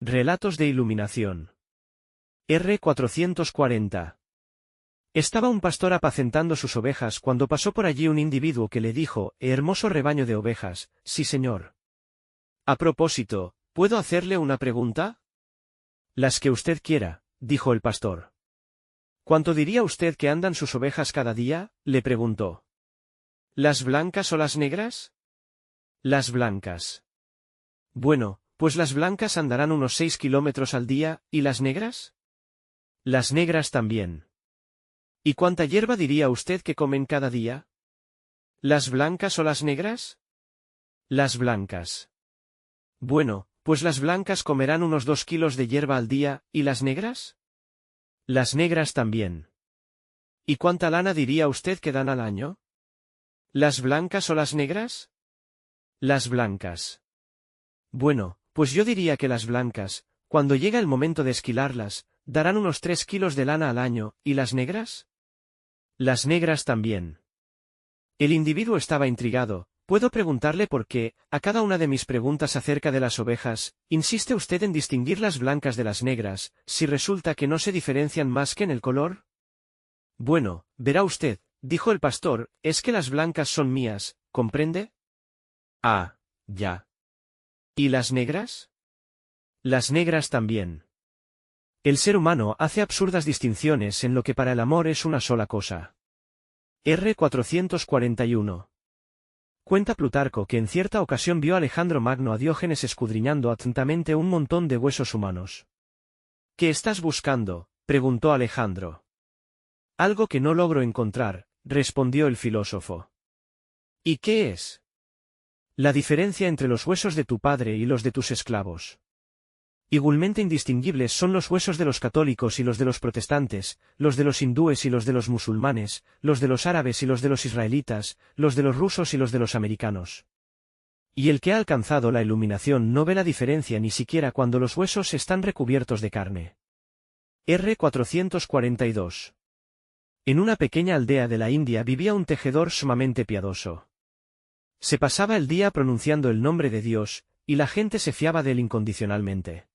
Relatos de iluminación. R440. Estaba un pastor apacentando sus ovejas cuando pasó por allí un individuo que le dijo: hermoso rebaño de ovejas, sí señor. A propósito, ¿puedo hacerle una pregunta? Las que usted quiera, dijo el pastor. ¿Cuánto diría usted que andan sus ovejas cada día?, le preguntó. ¿Las blancas o las negras? Las blancas. Bueno, pues las blancas andarán unos 6 kilómetros al día, ¿y las negras? Las negras también. ¿Y cuánta hierba diría usted que comen cada día? ¿Las blancas o las negras? Las blancas. Bueno, pues las blancas comerán unos 2 kilos de hierba al día, ¿y las negras? Las negras también. ¿Y cuánta lana diría usted que dan al año? ¿Las blancas o las negras? Las blancas. Bueno, pues yo diría que las blancas, cuando llega el momento de esquilarlas, darán unos 3 kilos de lana al año, ¿y las negras? Las negras también. El individuo estaba intrigado. ¿Puedo preguntarle por qué, a cada una de mis preguntas acerca de las ovejas, insiste usted en distinguir las blancas de las negras, si resulta que no se diferencian más que en el color? Bueno, verá usted, dijo el pastor, es que las blancas son mías, ¿comprende? Ah, ya. ¿Y las negras? Las negras también. El ser humano hace absurdas distinciones en lo que para el amor es una sola cosa. R441. Cuenta Plutarco que en cierta ocasión vio Alejandro Magno a Diógenes escudriñando atentamente un montón de huesos humanos. ¿Qué estás buscando?, preguntó Alejandro. Algo que no logro encontrar, respondió el filósofo. ¿Y qué es? La diferencia entre los huesos de tu padre y los de tus esclavos. Igualmente indistinguibles son los huesos de los católicos y los de los protestantes, los de los hindúes y los de los musulmanes, los de los árabes y los de los israelitas, los de los rusos y los de los americanos. Y el que ha alcanzado la iluminación no ve la diferencia ni siquiera cuando los huesos están recubiertos de carne. R442. En una pequeña aldea de la India vivía un tejedor sumamente piadoso. Se pasaba el día pronunciando el nombre de Dios, y la gente se fiaba de él incondicionalmente.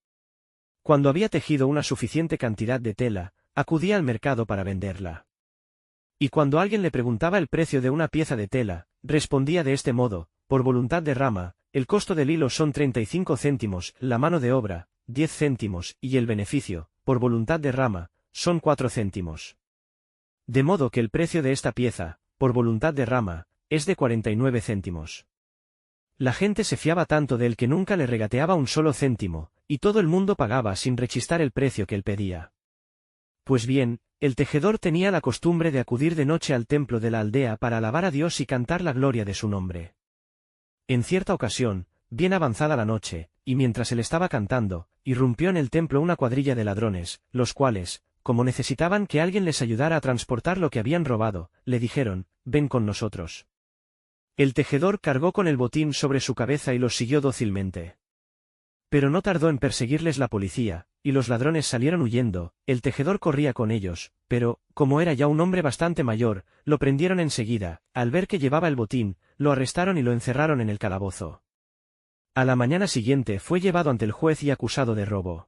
Cuando había tejido una suficiente cantidad de tela, acudía al mercado para venderla. Y cuando alguien le preguntaba el precio de una pieza de tela, respondía de este modo: por voluntad de Rama, el costo del hilo son 35 céntimos, la mano de obra, 10 céntimos, y el beneficio, por voluntad de Rama, son 4 céntimos. De modo que el precio de esta pieza, por voluntad de Rama, es de 49 céntimos. La gente se fiaba tanto de él que nunca le regateaba un solo céntimo, y todo el mundo pagaba sin rechistar el precio que él pedía. Pues bien, el tejedor tenía la costumbre de acudir de noche al templo de la aldea para alabar a Dios y cantar la gloria de su nombre. En cierta ocasión, bien avanzada la noche, y mientras él estaba cantando, irrumpió en el templo una cuadrilla de ladrones, los cuales, como necesitaban que alguien les ayudara a transportar lo que habían robado, le dijeron: ven con nosotros. El tejedor cargó con el botín sobre su cabeza y los siguió dócilmente. Pero no tardó en perseguirles la policía, y los ladrones salieron huyendo. El tejedor corría con ellos, pero, como era ya un hombre bastante mayor, lo prendieron enseguida. Al ver que llevaba el botín, lo arrestaron y lo encerraron en el calabozo. A la mañana siguiente fue llevado ante el juez y acusado de robo.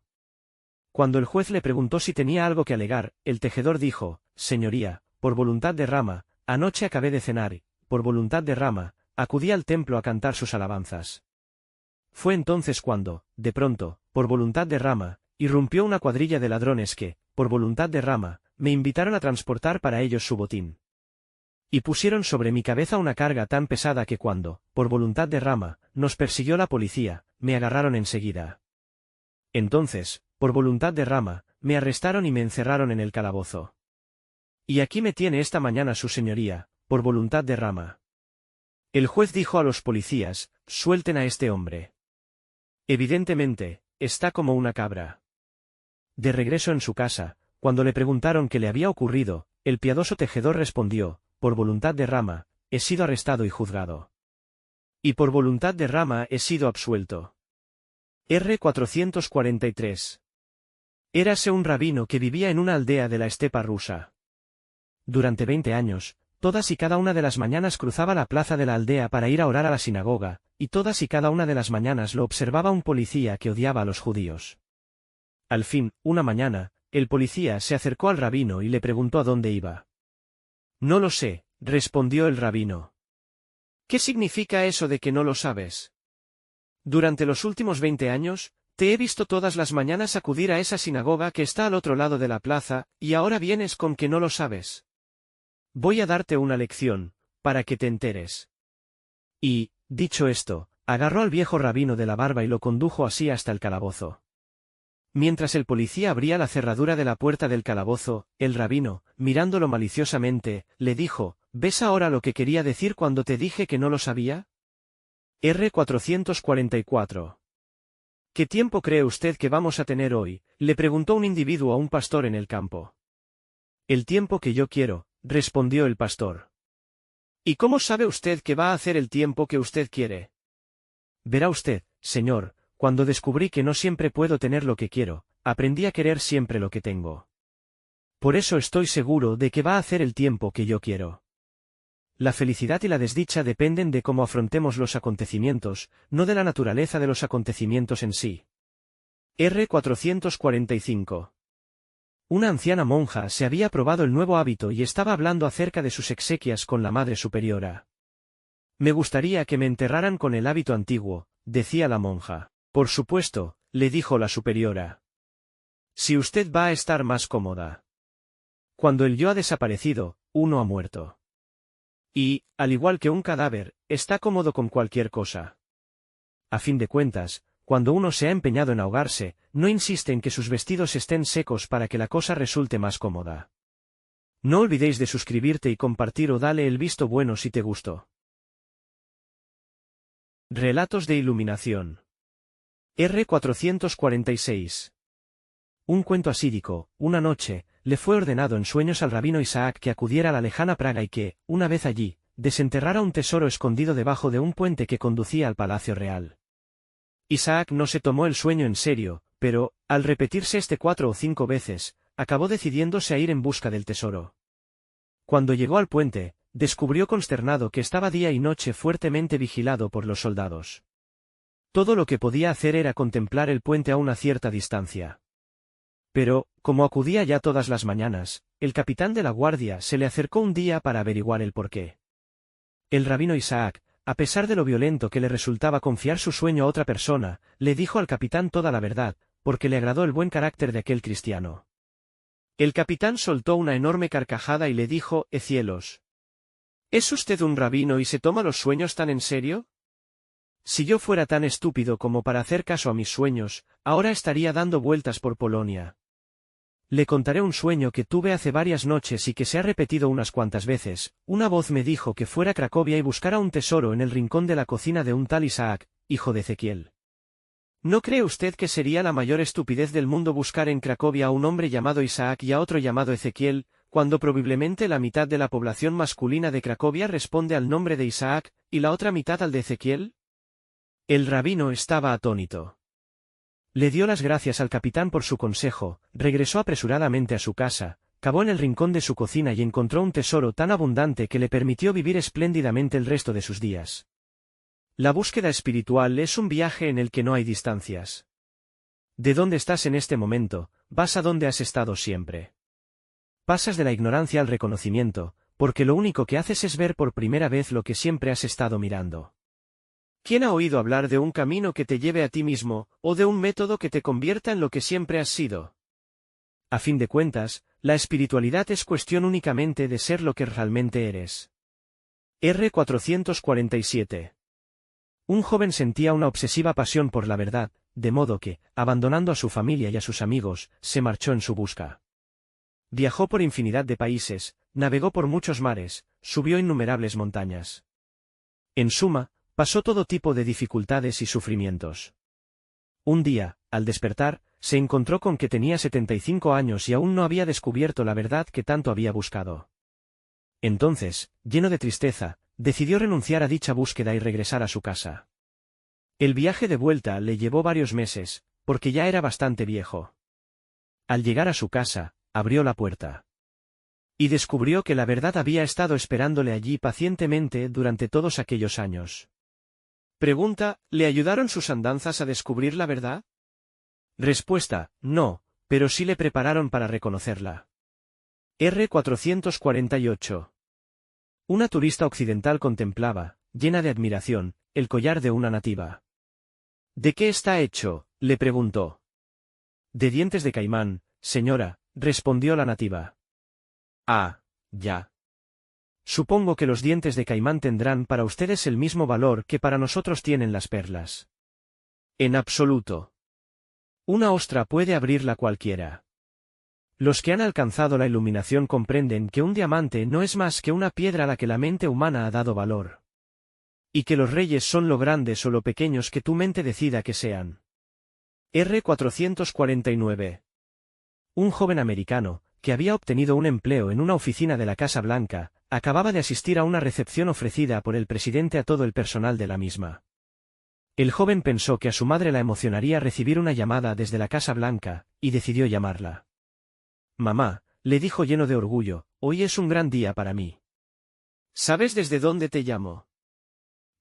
Cuando el juez le preguntó si tenía algo que alegar, el tejedor dijo: señoría, por voluntad de Rama, anoche acabé de cenar, por voluntad de Rama, acudí al templo a cantar sus alabanzas. Fue entonces cuando, de pronto, por voluntad de Rama, irrumpió una cuadrilla de ladrones que, por voluntad de Rama, me invitaron a transportar para ellos su botín. Y pusieron sobre mi cabeza una carga tan pesada que cuando, por voluntad de Rama, nos persiguió la policía, me agarraron enseguida. Entonces, por voluntad de Rama, me arrestaron y me encerraron en el calabozo. Y aquí me tiene esta mañana su señoría, por voluntad de Rama. El juez dijo a los policías: suelten a este hombre. Evidentemente, está como una cabra. De regreso en su casa, cuando le preguntaron qué le había ocurrido, el piadoso tejedor respondió: por voluntad de Rama, he sido arrestado y juzgado. Y por voluntad de Rama he sido absuelto. R443. Érase un rabino que vivía en una aldea de la estepa rusa. Durante 20 años, todas y cada una de las mañanas cruzaba la plaza de la aldea para ir a orar a la sinagoga, y todas y cada una de las mañanas lo observaba un policía que odiaba a los judíos. Al fin, una mañana, el policía se acercó al rabino y le preguntó a dónde iba. No lo sé, respondió el rabino. ¿Qué significa eso de que no lo sabes? Durante los últimos 20 años, te he visto todas las mañanas acudir a esa sinagoga que está al otro lado de la plaza, y ahora vienes con que no lo sabes. Voy a darte una lección, para que te enteres. Y, dicho esto, agarró al viejo rabino de la barba y lo condujo así hasta el calabozo. Mientras el policía abría la cerradura de la puerta del calabozo, el rabino, mirándolo maliciosamente, le dijo, ¿ves ahora lo que quería decir cuando te dije que no lo sabía? R. 444. ¿Qué tiempo cree usted que vamos a tener hoy? Le preguntó un individuo a un pastor en el campo. El tiempo que yo quiero, respondió el pastor. ¿Y cómo sabe usted que va a hacer el tiempo que usted quiere? Verá usted, señor, cuando descubrí que no siempre puedo tener lo que quiero, aprendí a querer siempre lo que tengo. Por eso estoy seguro de que va a hacer el tiempo que yo quiero. La felicidad y la desdicha dependen de cómo afrontemos los acontecimientos, no de la naturaleza de los acontecimientos en sí. R. 445. Una anciana monja se había probado el nuevo hábito y estaba hablando acerca de sus exequias con la Madre Superiora. Me gustaría que me enterraran con el hábito antiguo, decía la monja. Por supuesto, le dijo la superiora. Si usted va a estar más cómoda. Cuando el yo ha desaparecido, uno ha muerto. Y, al igual que un cadáver, está cómodo con cualquier cosa. A fin de cuentas, cuando uno se ha empeñado en ahogarse, no insiste en que sus vestidos estén secos para que la cosa resulte más cómoda. No olvidéis de suscribirte y compartir o dale el visto bueno si te gustó. Relatos de iluminación. R. 446. Un cuento asídico, una noche, le fue ordenado en sueños al rabino Isaac que acudiera a la lejana Praga y que, una vez allí, desenterrara un tesoro escondido debajo de un puente que conducía al palacio real. Isaac no se tomó el sueño en serio, pero, al repetirse 4 o 5 veces, acabó decidiéndose a ir en busca del tesoro. Cuando llegó al puente, descubrió consternado que estaba día y noche fuertemente vigilado por los soldados. Todo lo que podía hacer era contemplar el puente a una cierta distancia. Pero, como acudía ya todas las mañanas, el capitán de la guardia se le acercó un día para averiguar el porqué. El rabino Isaac, a pesar de lo violento que le resultaba confiar su sueño a otra persona, le dijo al capitán toda la verdad, porque le agradó el buen carácter de aquel cristiano. El capitán soltó una enorme carcajada y le dijo, cielos! ¿Es usted un rabino y se toma los sueños tan en serio? Si yo fuera tan estúpido como para hacer caso a mis sueños, ahora estaría dando vueltas por Polonia. Le contaré un sueño que tuve hace varias noches y que se ha repetido unas cuantas veces. Una voz me dijo que fuera a Cracovia y buscara un tesoro en el rincón de la cocina de un tal Isaac, hijo de Ezequiel. ¿No cree usted que sería la mayor estupidez del mundo buscar en Cracovia a un hombre llamado Isaac y a otro llamado Ezequiel, cuando probablemente la mitad de la población masculina de Cracovia responde al nombre de Isaac, y la otra mitad al de Ezequiel? El rabino estaba atónito. Le dio las gracias al capitán por su consejo, regresó apresuradamente a su casa, cavó en el rincón de su cocina y encontró un tesoro tan abundante que le permitió vivir espléndidamente el resto de sus días. La búsqueda espiritual es un viaje en el que no hay distancias. De dónde estás en este momento, vas a donde has estado siempre. Pasas de la ignorancia al reconocimiento, porque lo único que haces es ver por primera vez lo que siempre has estado mirando. ¿Quién ha oído hablar de un camino que te lleve a ti mismo, o de un método que te convierta en lo que siempre has sido? A fin de cuentas, la espiritualidad es cuestión únicamente de ser lo que realmente eres. R. 447. Un joven sentía una obsesiva pasión por la verdad, de modo que, abandonando a su familia y a sus amigos, se marchó en su busca. Viajó por infinidad de países, navegó por muchos mares, subió innumerables montañas. En suma, pasó todo tipo de dificultades y sufrimientos. Un día, al despertar, se encontró con que tenía 75 años y aún no había descubierto la verdad que tanto había buscado. Entonces, lleno de tristeza, decidió renunciar a dicha búsqueda y regresar a su casa. El viaje de vuelta le llevó varios meses, porque ya era bastante viejo. Al llegar a su casa, abrió la puerta. Y descubrió que la verdad había estado esperándole allí pacientemente durante todos aquellos años. Pregunta, ¿le ayudaron sus andanzas a descubrir la verdad? Respuesta, no, pero sí le prepararon para reconocerla. R-448. Una turista occidental contemplaba, llena de admiración, el collar de una nativa. ¿De qué está hecho?, le preguntó. De dientes de caimán, señora, respondió la nativa. Ah, ya. Supongo que los dientes de caimán tendrán para ustedes el mismo valor que para nosotros tienen las perlas. En absoluto. Una ostra puede abrirla cualquiera. Los que han alcanzado la iluminación comprenden que un diamante no es más que una piedra a la que la mente humana ha dado valor. Y que los reyes son lo grandes o lo pequeños que tu mente decida que sean. R-449. Un joven americano, que había obtenido un empleo en una oficina de la Casa Blanca, acababa de asistir a una recepción ofrecida por el presidente a todo el personal de la misma. El joven pensó que a su madre la emocionaría recibir una llamada desde la Casa Blanca, y decidió llamarla. Mamá, le dijo lleno de orgullo, hoy es un gran día para mí. ¿Sabes desde dónde te llamo?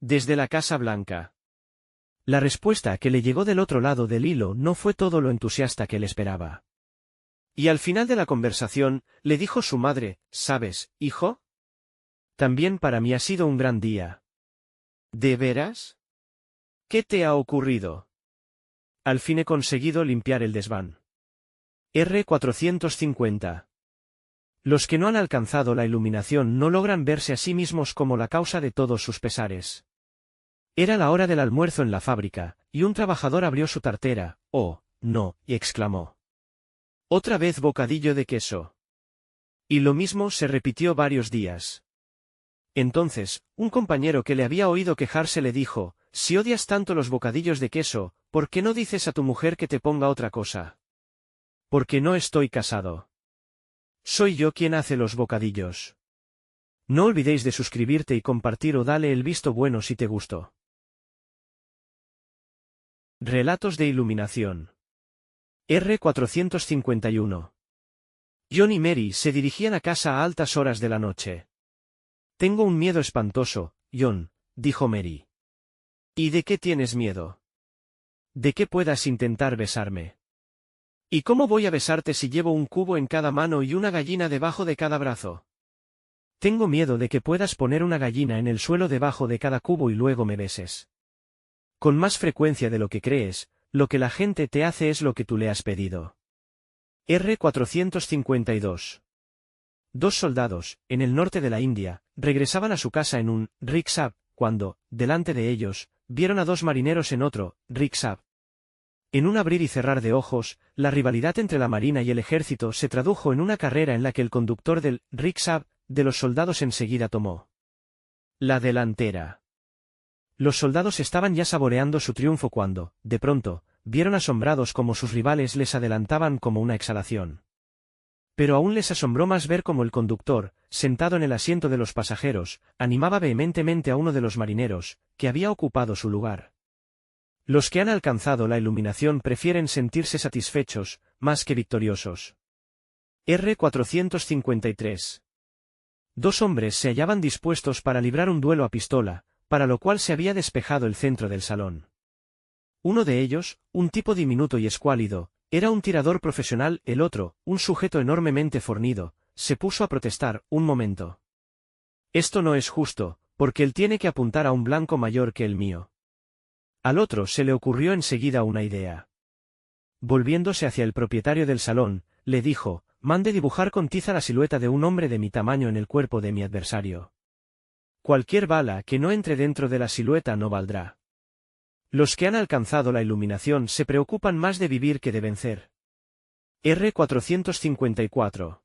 Desde la Casa Blanca. La respuesta que le llegó del otro lado del hilo no fue todo lo entusiasta que él esperaba. Y al final de la conversación, le dijo su madre, ¿sabes, hijo? También para mí ha sido un gran día. ¿De veras? ¿Qué te ha ocurrido? Al fin he conseguido limpiar el desván. R-450. Los que no han alcanzado la iluminación no logran verse a sí mismos como la causa de todos sus pesares. Era la hora del almuerzo en la fábrica, y un trabajador abrió su tartera, «Oh, no», y exclamó. «Otra vez bocadillo de queso». Y lo mismo se repitió varios días. Entonces, un compañero que le había oído quejarse le dijo, «Si odias tanto los bocadillos de queso, ¿por qué no dices a tu mujer que te ponga otra cosa?» «Porque no estoy casado. Soy yo quien hace los bocadillos». No olvidéis de suscribirte y compartir o dale el visto bueno si te gustó. Relatos de iluminación. R-451. John y Mary se dirigían a casa a altas horas de la noche. Tengo un miedo espantoso, John, dijo Mary. ¿Y de qué tienes miedo? De que puedas intentar besarme. ¿Y cómo voy a besarte si llevo un cubo en cada mano y una gallina debajo de cada brazo? Tengo miedo de que puedas poner una gallina en el suelo debajo de cada cubo y luego me beses. Con más frecuencia de lo que crees, lo que la gente te hace es lo que tú le has pedido. R-452. Dos soldados, en el norte de la India, regresaban a su casa en un rickshaw, cuando, delante de ellos, vieron a dos marineros en otro rickshaw. En un abrir y cerrar de ojos, la rivalidad entre la marina y el ejército se tradujo en una carrera en la que el conductor del rickshaw de los soldados enseguida tomó la delantera. Los soldados estaban ya saboreando su triunfo cuando, de pronto, vieron asombrados cómo sus rivales les adelantaban como una exhalación. Pero aún les asombró más ver cómo el conductor, sentado en el asiento de los pasajeros, animaba vehementemente a uno de los marineros, que había ocupado su lugar. Los que han alcanzado la iluminación prefieren sentirse satisfechos, más que victoriosos. R-453. Dos hombres se hallaban dispuestos para librar un duelo a pistola, para lo cual se había despejado el centro del salón. Uno de ellos, un tipo diminuto y escuálido, era un tirador profesional, el otro, un sujeto enormemente fornido, se puso a protestar, un momento. Esto no es justo, porque él tiene que apuntar a un blanco mayor que el mío. Al otro se le ocurrió enseguida una idea. Volviéndose hacia el propietario del salón, le dijo, mande dibujar con tiza la silueta de un hombre de mi tamaño en el cuerpo de mi adversario. Cualquier bala que no entre dentro de la silueta no valdrá. Los que han alcanzado la iluminación se preocupan más de vivir que de vencer. R-454.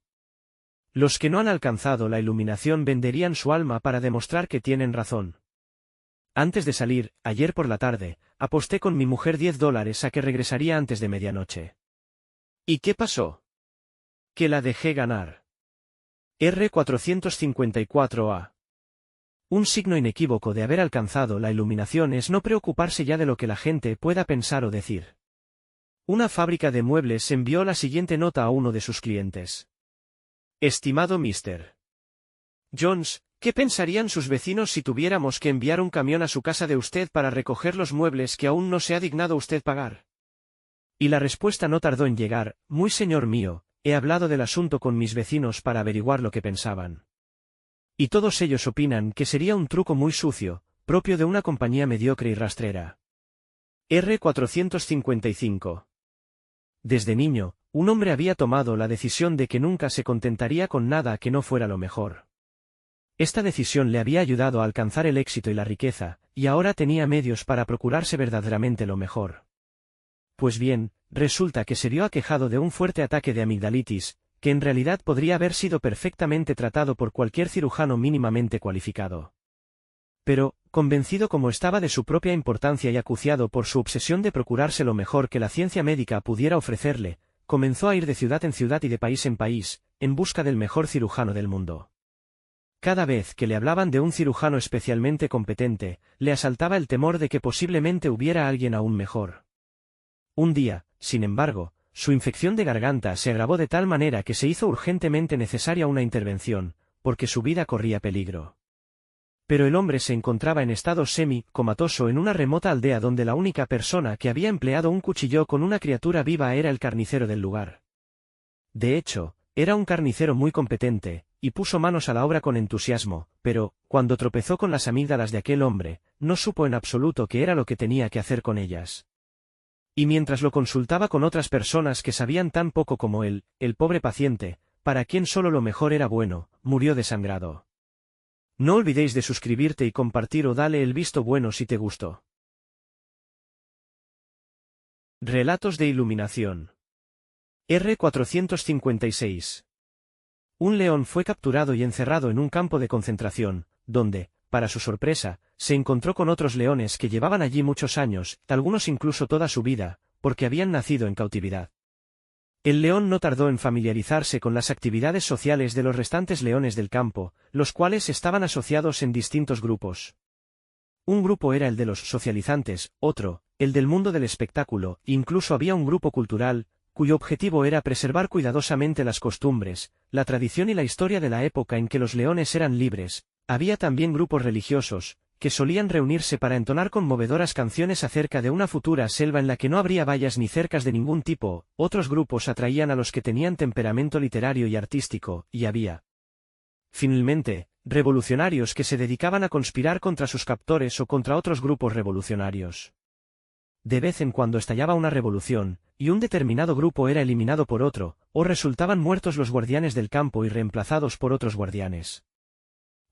Los que no han alcanzado la iluminación venderían su alma para demostrar que tienen razón. Antes de salir, ayer por la tarde, aposté con mi mujer $10 a que regresaría antes de medianoche. ¿Y qué pasó? Que la dejé ganar. R-454A. Un signo inequívoco de haber alcanzado la iluminación es no preocuparse ya de lo que la gente pueda pensar o decir. Una fábrica de muebles envió la siguiente nota a uno de sus clientes. Estimado Mr. Jones, ¿qué pensarían sus vecinos si tuviéramos que enviar un camión a su casa de usted para recoger los muebles que aún no se ha dignado usted pagar? Y la respuesta no tardó en llegar: muy señor mío, he hablado del asunto con mis vecinos para averiguar lo que pensaban. Y todos ellos opinan que sería un truco muy sucio, propio de una compañía mediocre y rastrera. R455. Desde niño, un hombre había tomado la decisión de que nunca se contentaría con nada que no fuera lo mejor. Esta decisión le había ayudado a alcanzar el éxito y la riqueza, y ahora tenía medios para procurarse verdaderamente lo mejor. Pues bien, resulta que se vio aquejado de un fuerte ataque de amigdalitis, que en realidad podría haber sido perfectamente tratado por cualquier cirujano mínimamente cualificado. Pero, convencido como estaba de su propia importancia y acuciado por su obsesión de procurarse lo mejor que la ciencia médica pudiera ofrecerle, comenzó a ir de ciudad en ciudad y de país en país, en busca del mejor cirujano del mundo. Cada vez que le hablaban de un cirujano especialmente competente, le asaltaba el temor de que posiblemente hubiera alguien aún mejor. Un día, sin embargo, su infección de garganta se agravó de tal manera que se hizo urgentemente necesaria una intervención, porque su vida corría peligro. Pero el hombre se encontraba en estado semi-comatoso en una remota aldea donde la única persona que había empleado un cuchillo con una criatura viva era el carnicero del lugar. De hecho, era un carnicero muy competente, y puso manos a la obra con entusiasmo, pero, cuando tropezó con las amígdalas de aquel hombre, no supo en absoluto qué era lo que tenía que hacer con ellas. Y mientras lo consultaba con otras personas que sabían tan poco como él, el pobre paciente, para quien solo lo mejor era bueno, murió desangrado. No olvidéis de suscribirte y compartir o dale el visto bueno si te gustó. Relatos de iluminación. R456. Un león fue capturado y encerrado en un campo de concentración, donde, para su sorpresa, se encontró con otros leones que llevaban allí muchos años, algunos incluso toda su vida, porque habían nacido en cautividad. El león no tardó en familiarizarse con las actividades sociales de los restantes leones del campo, los cuales estaban asociados en distintos grupos. Un grupo era el de los socializantes, otro, el del mundo del espectáculo, incluso había un grupo cultural, cuyo objetivo era preservar cuidadosamente las costumbres, la tradición y la historia de la época en que los leones eran libres. Había también grupos religiosos, que solían reunirse para entonar conmovedoras canciones acerca de una futura selva en la que no habría vallas ni cercas de ningún tipo. Otros grupos atraían a los que tenían temperamento literario y artístico, y había, finalmente, revolucionarios que se dedicaban a conspirar contra sus captores o contra otros grupos revolucionarios. De vez en cuando estallaba una revolución, y un determinado grupo era eliminado por otro, o resultaban muertos los guardianes del campo y reemplazados por otros guardianes.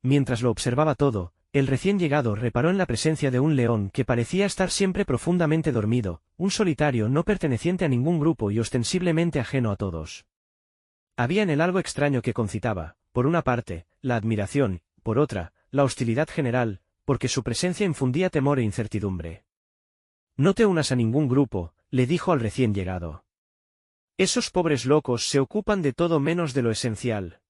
Mientras lo observaba todo, el recién llegado reparó en la presencia de un león que parecía estar siempre profundamente dormido, un solitario no perteneciente a ningún grupo y ostensiblemente ajeno a todos. Había en él algo extraño que concitaba, por una parte, la admiración, por otra, la hostilidad general, porque su presencia infundía temor e incertidumbre. No te unas a ningún grupo, le dijo al recién llegado. Esos pobres locos se ocupan de todo menos de lo esencial.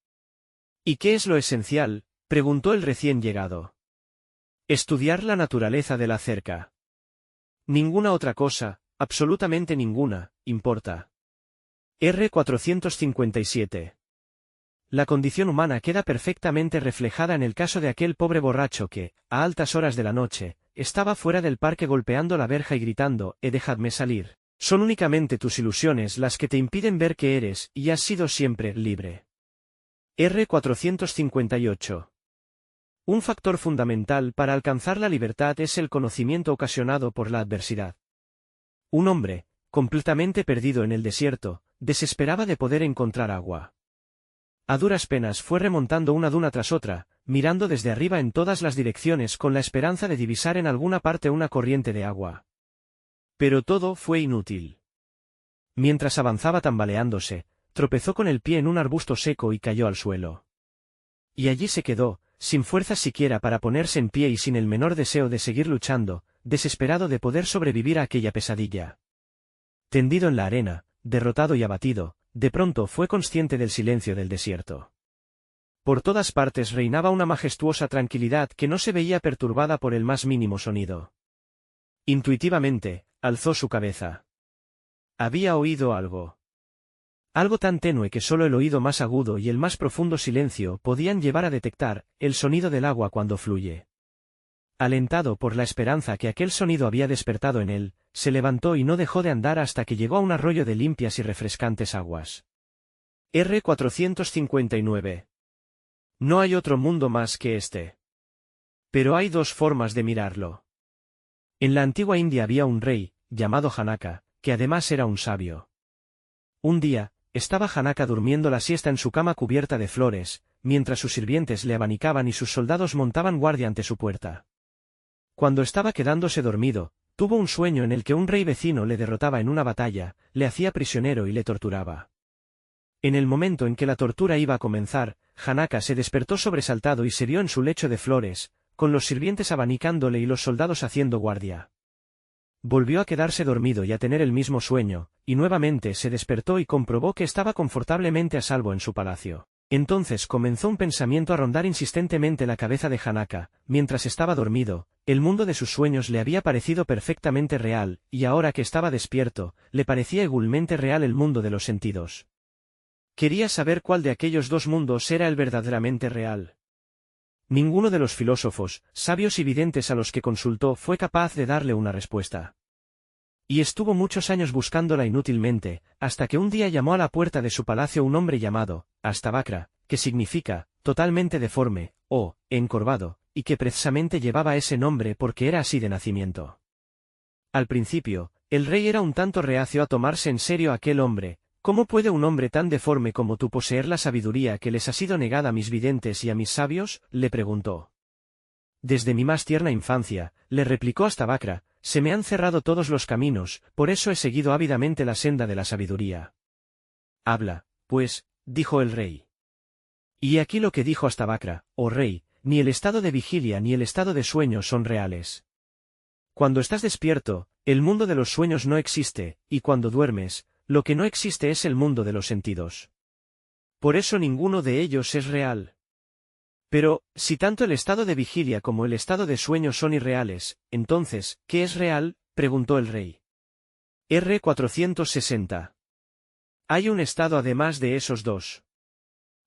¿Y qué es lo esencial?, preguntó el recién llegado. Estudiar la naturaleza de la cerca. Ninguna otra cosa, absolutamente ninguna, importa. R457. La condición humana queda perfectamente reflejada en el caso de aquel pobre borracho que, a altas horas de la noche, estaba fuera del parque golpeando la verja y gritando: dejadme salir. Son únicamente tus ilusiones las que te impiden ver que eres, y has sido siempre, libre. R458. Un factor fundamental para alcanzar la libertad es el conocimiento ocasionado por la adversidad. Un hombre, completamente perdido en el desierto, desesperaba de poder encontrar agua. A duras penas fue remontando una duna tras otra, mirando desde arriba en todas las direcciones con la esperanza de divisar en alguna parte una corriente de agua. Pero todo fue inútil. Mientras avanzaba tambaleándose, tropezó con el pie en un arbusto seco y cayó al suelo. Y allí se quedó, sin fuerzas siquiera para ponerse en pie y sin el menor deseo de seguir luchando, desesperado de poder sobrevivir a aquella pesadilla. Tendido en la arena, derrotado y abatido, de pronto fue consciente del silencio del desierto. Por todas partes reinaba una majestuosa tranquilidad que no se veía perturbada por el más mínimo sonido. Intuitivamente, alzó su cabeza. Había oído algo. Algo tan tenue que solo el oído más agudo y el más profundo silencio podían llevar a detectar, el sonido del agua cuando fluye. Alentado por la esperanza que aquel sonido había despertado en él, se levantó y no dejó de andar hasta que llegó a un arroyo de limpias y refrescantes aguas. R459. No hay otro mundo más que este. Pero hay dos formas de mirarlo. En la antigua India había un rey, llamado Janaka, que además era un sabio. Un día, estaba Janaka durmiendo la siesta en su cama cubierta de flores, mientras sus sirvientes le abanicaban y sus soldados montaban guardia ante su puerta. Cuando estaba quedándose dormido, tuvo un sueño en el que un rey vecino le derrotaba en una batalla, le hacía prisionero y le torturaba. En el momento en que la tortura iba a comenzar, Janaka se despertó sobresaltado y se vio en su lecho de flores, con los sirvientes abanicándole y los soldados haciendo guardia. Volvió a quedarse dormido y a tener el mismo sueño, y nuevamente se despertó y comprobó que estaba confortablemente a salvo en su palacio. Entonces comenzó un pensamiento a rondar insistentemente la cabeza de Janaka. Mientras estaba dormido, el mundo de sus sueños le había parecido perfectamente real, y ahora que estaba despierto, le parecía igualmente real el mundo de los sentidos. Quería saber cuál de aquellos dos mundos era el verdaderamente real. Ninguno de los filósofos, sabios y videntes a los que consultó fue capaz de darle una respuesta. Y estuvo muchos años buscándola inútilmente, hasta que un día llamó a la puerta de su palacio un hombre llamado Astavakra, que significa totalmente deforme, o encorvado, y que precisamente llevaba ese nombre porque era así de nacimiento. Al principio, el rey era un tanto reacio a tomarse en serio a aquel hombre. ¿Cómo puede un hombre tan deforme como tú poseer la sabiduría que les ha sido negada a mis videntes y a mis sabios? Le preguntó. Desde mi más tierna infancia, le replicó Astavakra, se me han cerrado todos los caminos, por eso he seguido ávidamente la senda de la sabiduría. Habla, pues, dijo el rey. Y aquí lo que dijo Astavakra: oh rey, ni el estado de vigilia ni el estado de sueño son reales. Cuando estás despierto, el mundo de los sueños no existe, y cuando duermes, lo que no existe es el mundo de los sentidos. Por eso ninguno de ellos es real. Pero, si tanto el estado de vigilia como el estado de sueño son irreales, entonces, ¿qué es real?, preguntó el rey. R460. Hay un estado además de esos dos.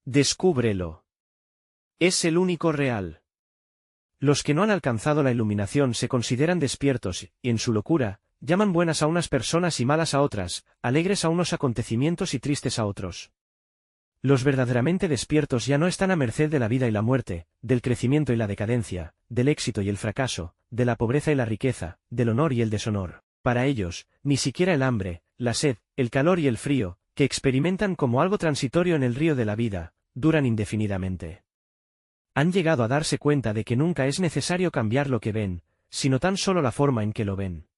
Descúbrelo. Es el único real. Los que no han alcanzado la iluminación se consideran despiertos, y en su locura, llaman buenas a unas personas y malas a otras, alegres a unos acontecimientos y tristes a otros. Los verdaderamente despiertos ya no están a merced de la vida y la muerte, del crecimiento y la decadencia, del éxito y el fracaso, de la pobreza y la riqueza, del honor y el deshonor. Para ellos, ni siquiera el hambre, la sed, el calor y el frío, que experimentan como algo transitorio en el río de la vida, duran indefinidamente. Han llegado a darse cuenta de que nunca es necesario cambiar lo que ven, sino tan solo la forma en que lo ven.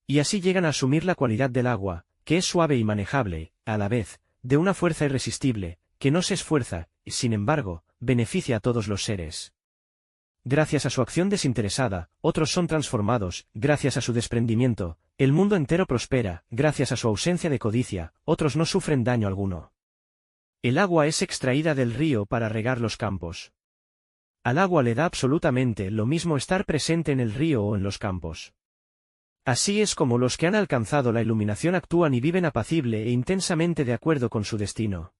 Y así llegan a asumir la cualidad del agua, que es suave y manejable, a la vez, de una fuerza irresistible, que no se esfuerza, y sin embargo, beneficia a todos los seres. Gracias a su acción desinteresada, otros son transformados; gracias a su desprendimiento, el mundo entero prospera; gracias a su ausencia de codicia, otros no sufren daño alguno. El agua es extraída del río para regar los campos. Al agua le da absolutamente lo mismo estar presente en el río o en los campos. Así es como los que han alcanzado la iluminación actúan y viven apacible e intensamente de acuerdo con su destino.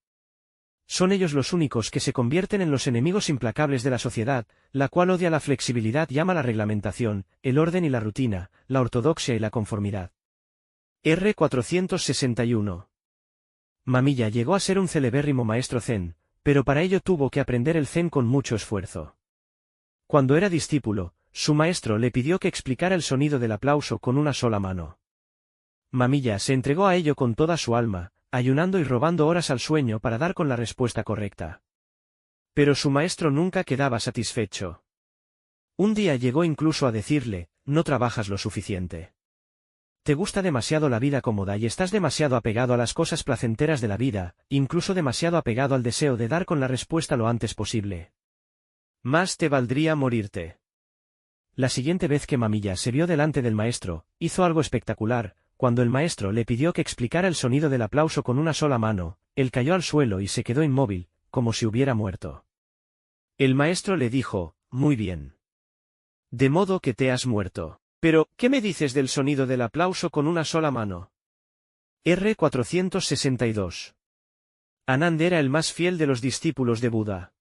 Son ellos los únicos que se convierten en los enemigos implacables de la sociedad, la cual odia la flexibilidad y ama la reglamentación, el orden y la rutina, la ortodoxia y la conformidad. R461. Mamilla llegó a ser un celebérrimo maestro zen, pero para ello tuvo que aprender el zen con mucho esfuerzo. Cuando era discípulo, su maestro le pidió que explicara el sonido del aplauso con una sola mano. Mamilla se entregó a ello con toda su alma, ayunando y robando horas al sueño para dar con la respuesta correcta. Pero su maestro nunca quedaba satisfecho. Un día llegó incluso a decirle: no trabajas lo suficiente. Te gusta demasiado la vida cómoda y estás demasiado apegado a las cosas placenteras de la vida, incluso demasiado apegado al deseo de dar con la respuesta lo antes posible. Más te valdría morirte. La siguiente vez que Mamilla se vio delante del maestro, hizo algo espectacular. Cuando el maestro le pidió que explicara el sonido del aplauso con una sola mano, él cayó al suelo y se quedó inmóvil, como si hubiera muerto. El maestro le dijo: muy bien. De modo que te has muerto. Pero, ¿qué me dices del sonido del aplauso con una sola mano? R462. Anand era el más fiel de los discípulos de Buda.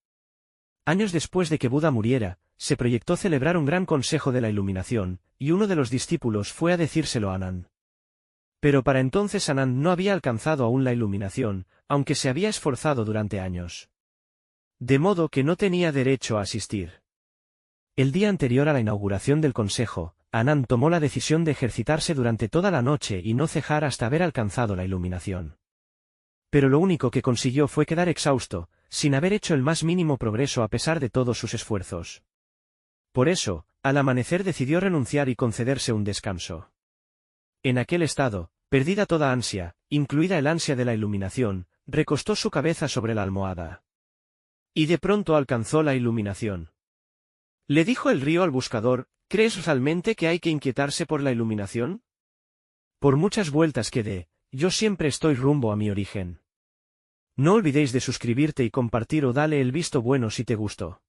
Años después de que Buda muriera, se proyectó celebrar un gran consejo de la iluminación, y uno de los discípulos fue a decírselo a Anand. Pero para entonces Anand no había alcanzado aún la iluminación, aunque se había esforzado durante años. De modo que no tenía derecho a asistir. El día anterior a la inauguración del consejo, Anand tomó la decisión de ejercitarse durante toda la noche y no cejar hasta haber alcanzado la iluminación. Pero lo único que consiguió fue quedar exhausto, sin haber hecho el más mínimo progreso a pesar de todos sus esfuerzos. Por eso, al amanecer decidió renunciar y concederse un descanso. En aquel estado, perdida toda ansia, incluida el ansia de la iluminación, recostó su cabeza sobre la almohada. Y de pronto alcanzó la iluminación. Le dijo el río al buscador: ¿crees realmente que hay que inquietarse por la iluminación? Por muchas vueltas que dé, yo siempre estoy rumbo a mi origen. No olvidéis de suscribirte y compartir o dale el visto bueno si te gustó.